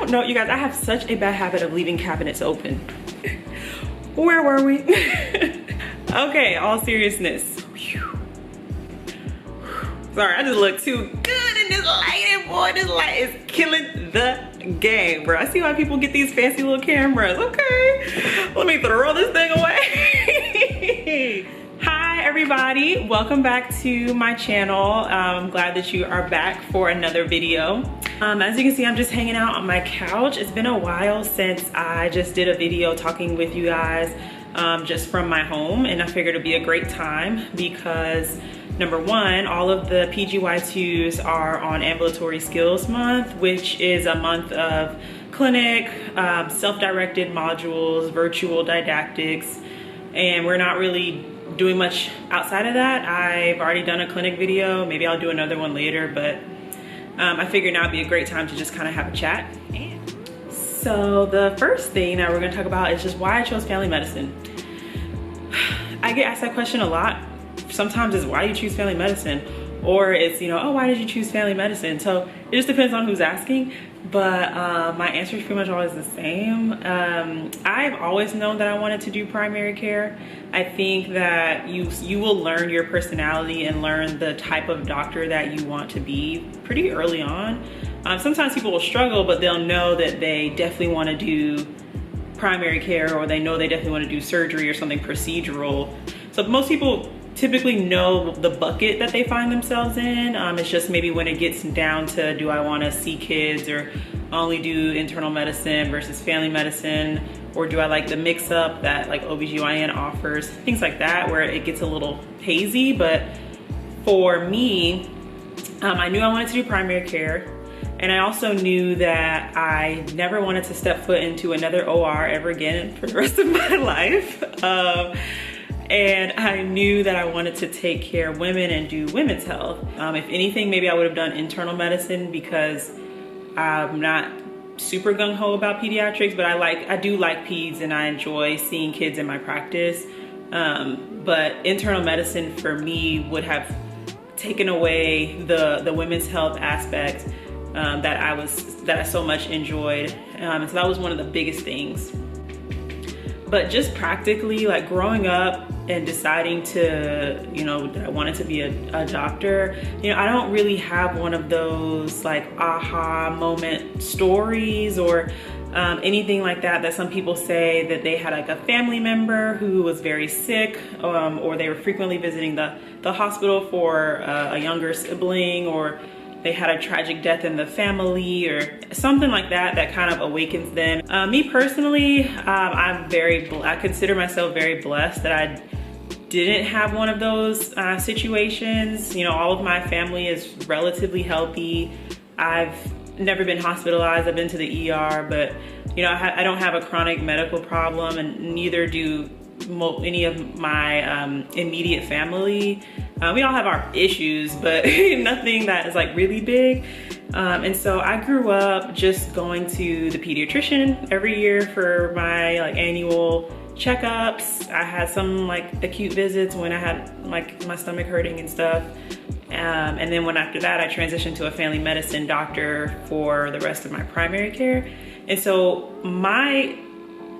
don't know, you guys, I have such a bad habit of leaving cabinets open. Where were we? Okay, all seriousness. Sorry, I just look too good in this lighting, boy. This light is killing the game, bro. I see why people get these fancy little cameras. Okay, let me throw this thing away. Hi, everybody. Welcome back to my channel. I'm glad that you are back for another video. As you can see, I'm just hanging out on my couch. It's been a while since I just did a video talking with you guys just from my home, and I figured it'd be a great time because number one, all of the PGY2s are on Ambulatory Skills Month, which is a month of clinic, self-directed modules, virtual didactics, and we're not really doing much outside of that. I've already done a clinic video. Maybe I'll do another one later, but I figured now would be a great time to just kind of have a chat. So the first thing that we're gonna talk about is just why I chose family medicine. I get asked that question a lot. Sometimes it's why you choose family medicine, or it's, you know, oh, why did you choose family medicine? So it just depends on who's asking, but my answer is pretty much always the same. I've always known that I wanted to do primary care. I think that you will learn your personality and learn the type of doctor that you want to be pretty early on. Sometimes people will struggle, but they'll know that they definitely want to do primary care, or they know they definitely want to do surgery or something procedural. So most people typically know the bucket that they find themselves in. It's just maybe when it gets down to, do I want to see kids or only do internal medicine versus family medicine, or do I like the mix up that like OBGYN offers, things like that, where it gets a little hazy. But for me, I knew I wanted to do primary care, and I also knew that I never wanted to step foot into another OR ever again for the rest of my life. And I knew that I wanted to take care of women and do women's health. If anything, maybe I would have done internal medicine because I'm not super gung-ho about pediatrics, but I do like peds and I enjoy seeing kids in my practice. But internal medicine for me would have taken away the women's health aspect that I so much enjoyed. And so that was one of the biggest things. But just practically, like growing up and deciding to, you know, that I wanted to be a doctor, you know, I don't really have one of those like aha moment stories or anything like that some people say that they had like a family member who was very sick, or they were frequently visiting the hospital for a younger sibling, or they had a tragic death in the family or something like that kind of awakens them. Me personally, I consider myself very blessed that I didn't have one of those situations. You know, all of my family is relatively healthy. I've never been hospitalized. I've been to the ER, but you know, I don't have a chronic medical problem, and neither do any of my immediate family. We all have our issues, but nothing that is like really big. And so I grew up just going to the pediatrician every year for my like annual checkups. I had some like acute visits when I had like my stomach hurting and stuff. And then after that, I transitioned to a family medicine doctor for the rest of my primary care. And so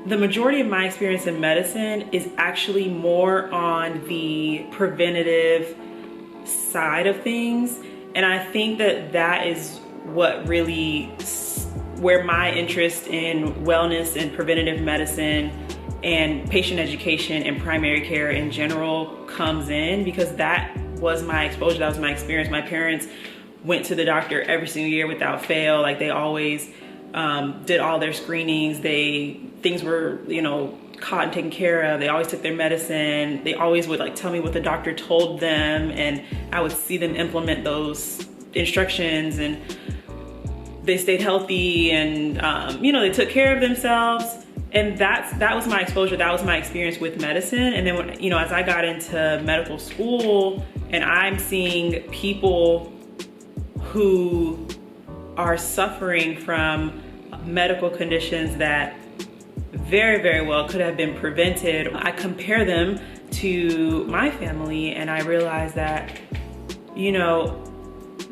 the majority of my experience in medicine is actually more on the preventative side of things. And I think that is what really, where my interest in wellness and preventative medicine and patient education and primary care in general comes in, because that was my exposure, that was my experience. My parents went to the doctor every single year without fail. Like they always did all their screenings. Things were, you know, caught and taken care of. They always took their medicine. They always would like tell me what the doctor told them, and I would see them implement those instructions, and they stayed healthy, and you know, they took care of themselves. And that was my exposure. That was my experience with medicine. And then when, you know, as I got into medical school and I'm seeing people who are suffering from medical conditions that very, very well could have been prevented, I compare them to my family and I realize that, you know,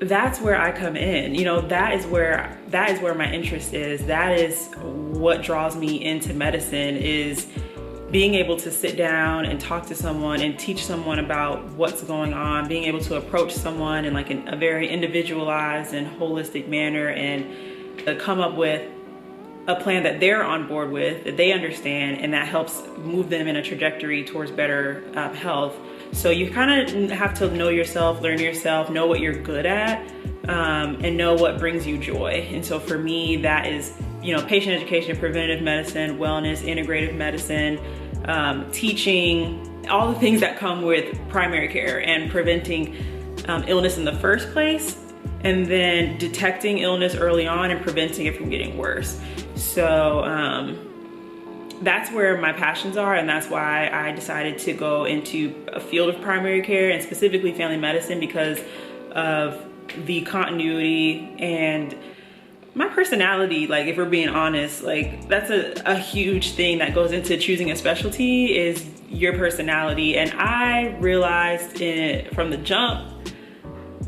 that's where I come in. You know, that is where my interest is. That is what draws me into medicine, is being able to sit down and talk to someone and teach someone about what's going on, being able to approach someone in like a very individualized and holistic manner, and come up with a plan that they're on board with, that they understand, and that helps move them in a trajectory towards better health. So you kind of have to know yourself, learn yourself, know what you're good at, and know what brings you joy. And so for me, that is, you know, patient education, preventative medicine, wellness, integrative medicine, teaching, all the things that come with primary care and preventing illness in the first place, and then detecting illness early on and preventing it from getting worse. So that's where my passions are, and that's why I decided to go into a field of primary care and specifically family medicine, because of the continuity and my personality. Like, if we're being honest, like that's a huge thing that goes into choosing a specialty, is your personality. And I realized from the jump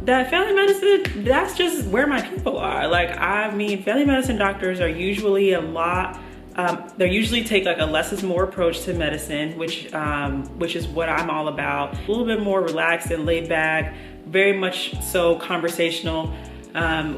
that family medicine, that's just where my people are. Like, I mean, family medicine doctors are usually they usually take like a less is more approach to medicine, which is what I'm all about. A little bit more relaxed and laid back, very much so conversational.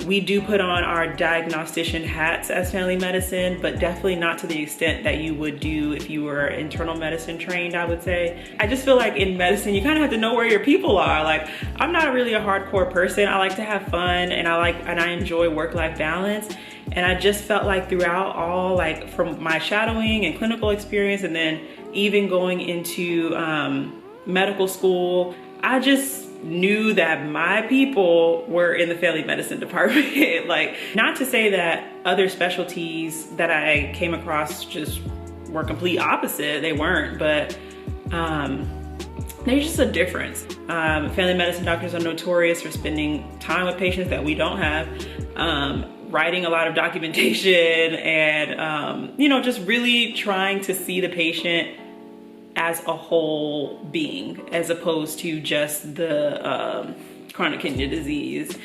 We do put on our diagnostician hats as family medicine, but definitely not to the extent that you would do if you were internal medicine trained, I would say. I just feel like in medicine, you kind of have to know where your people are. Like, I'm not really a hardcore person. I like to have fun, and I enjoy work-life balance. And I just felt like throughout all, like from my shadowing and clinical experience, and then even going into medical school, I just knew that my people were in the family medicine department. Like, not to say that other specialties that I came across just were complete opposite, they weren't, but there's just a difference. Family medicine doctors are notorious for spending time with patients that we don't have, writing a lot of documentation, and you know, just really trying to see the patient as a whole being, as opposed to just the chronic kidney disease,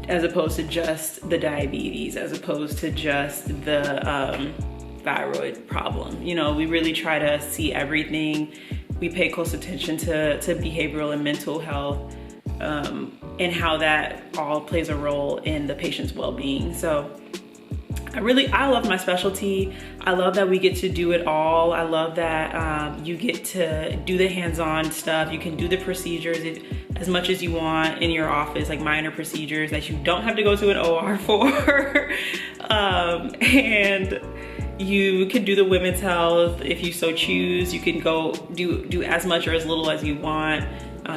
as opposed to just the diabetes, as opposed to just the thyroid problem. You know, we really try to see everything. We pay close attention to behavioral and mental health, and how that all plays a role in the patient's well-being. So I love my specialty. I love that we get to do it all. I love that you get to do the hands-on stuff. You can do the procedures as much as you want in your office, like minor procedures that you don't have to go to an OR for. And you can do the women's health if you so choose. You can go do as much or as little as you want.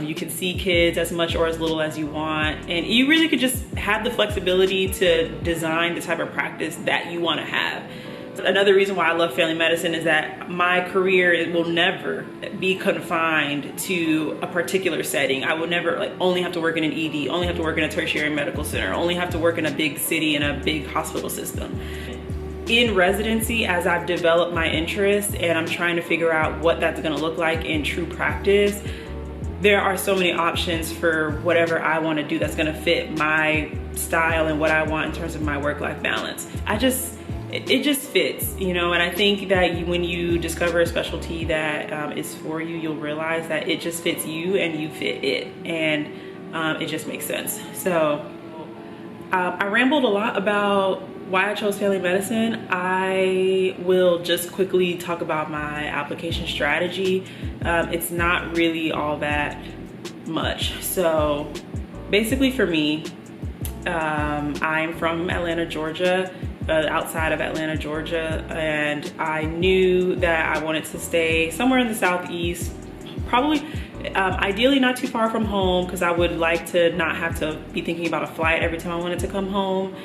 You can see kids as much or as little as you want. And you really could just have the flexibility to design the type of practice that you want to have. Another reason why I love family medicine is that my career will never be confined to a particular setting. I will never only have to work in an ED, only have to work in a tertiary medical center, only have to work in a big city in a big hospital system. In residency, as I've developed my interest and I'm trying to figure out what that's gonna look like in true practice, there are so many options for whatever I want to do that's going to fit my style and what I want in terms of my work-life balance. It just fits, you know. And I think that when you discover a specialty that is for you, you'll realize that it just fits you and you fit it, and it just makes sense. So I rambled a lot about why I chose family medicine. I will just quickly talk about my application strategy. It's not really all that much. So basically for me, I'm from Atlanta, Georgia, outside of Atlanta, Georgia, and I knew that I wanted to stay somewhere in the Southeast, probably ideally not too far from home, because I would like to not have to be thinking about a flight every time I wanted to come home.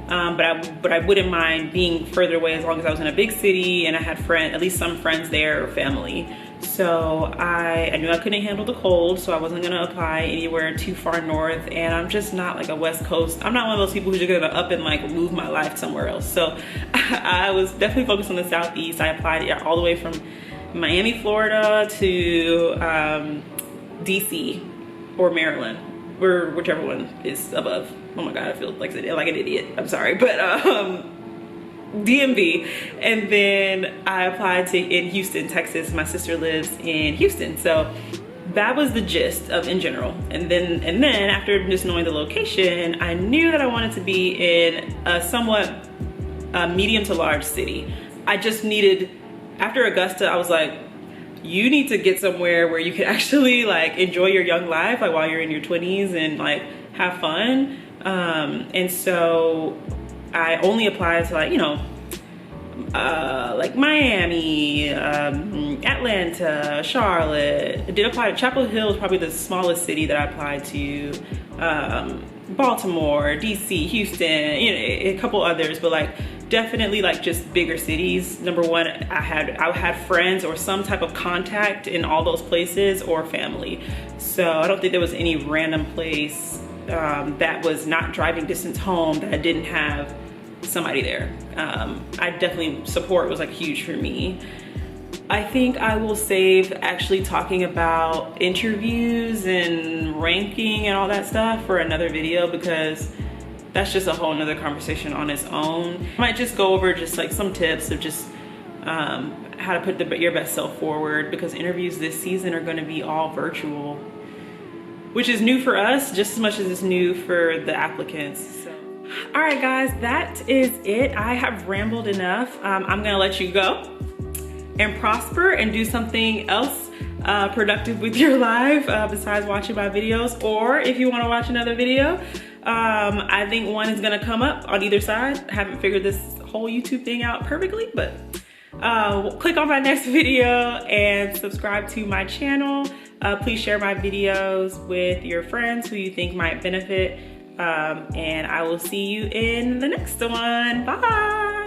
But I wouldn't mind being further away as long as I was in a big city and I had at least some friends there or family. So I knew I couldn't handle the cold, so I wasn't gonna apply anywhere too far north, and I'm just not like a West Coast. I'm not one of those people who's just gonna up and like move my life somewhere else. So I was definitely focused on the Southeast. I applied all the way from Miami, Florida to DC or Maryland. or whichever one is above. Oh my God, I feel like an idiot. I'm sorry, but DMV. And then I applied in Houston, Texas. My sister lives in Houston, so that was the gist of in general. And then after just knowing the location, I knew that I wanted to be in a somewhat medium to large city. I just needed, after Augusta, I was like, you need to get somewhere where you can actually like enjoy your young life, like while you're in your 20s, and like have fun. And so I only applied to like, you know, like Miami, Atlanta, Charlotte. I did apply to Chapel Hill, is probably the smallest city that I applied to. Baltimore, DC, Houston, you know, a couple others, but like definitely like just bigger cities. Number one, I had friends or some type of contact in all those places, or family. So I don't think there was any random place that was not driving distance home that I didn't have somebody there. I definitely, support was like huge for me. I think I will save actually talking about interviews and ranking and all that stuff for another video, because that's just a whole nother conversation on its own. I might just go over just like some tips of just how to put your best self forward, because interviews this season are going to be all virtual, which is new for us just as much as it's new for the applicants. So. All right, guys, that is it. I have rambled enough. I'm gonna let you go and prosper and do something else productive with your life besides watching my videos. Or if you want to watch another video, I think one is gonna come up on either side. I haven't figured this whole YouTube thing out perfectly, but click on my next video and subscribe to my channel. Please share my videos with your friends who you think might benefit. And I will see you in the next one. Bye.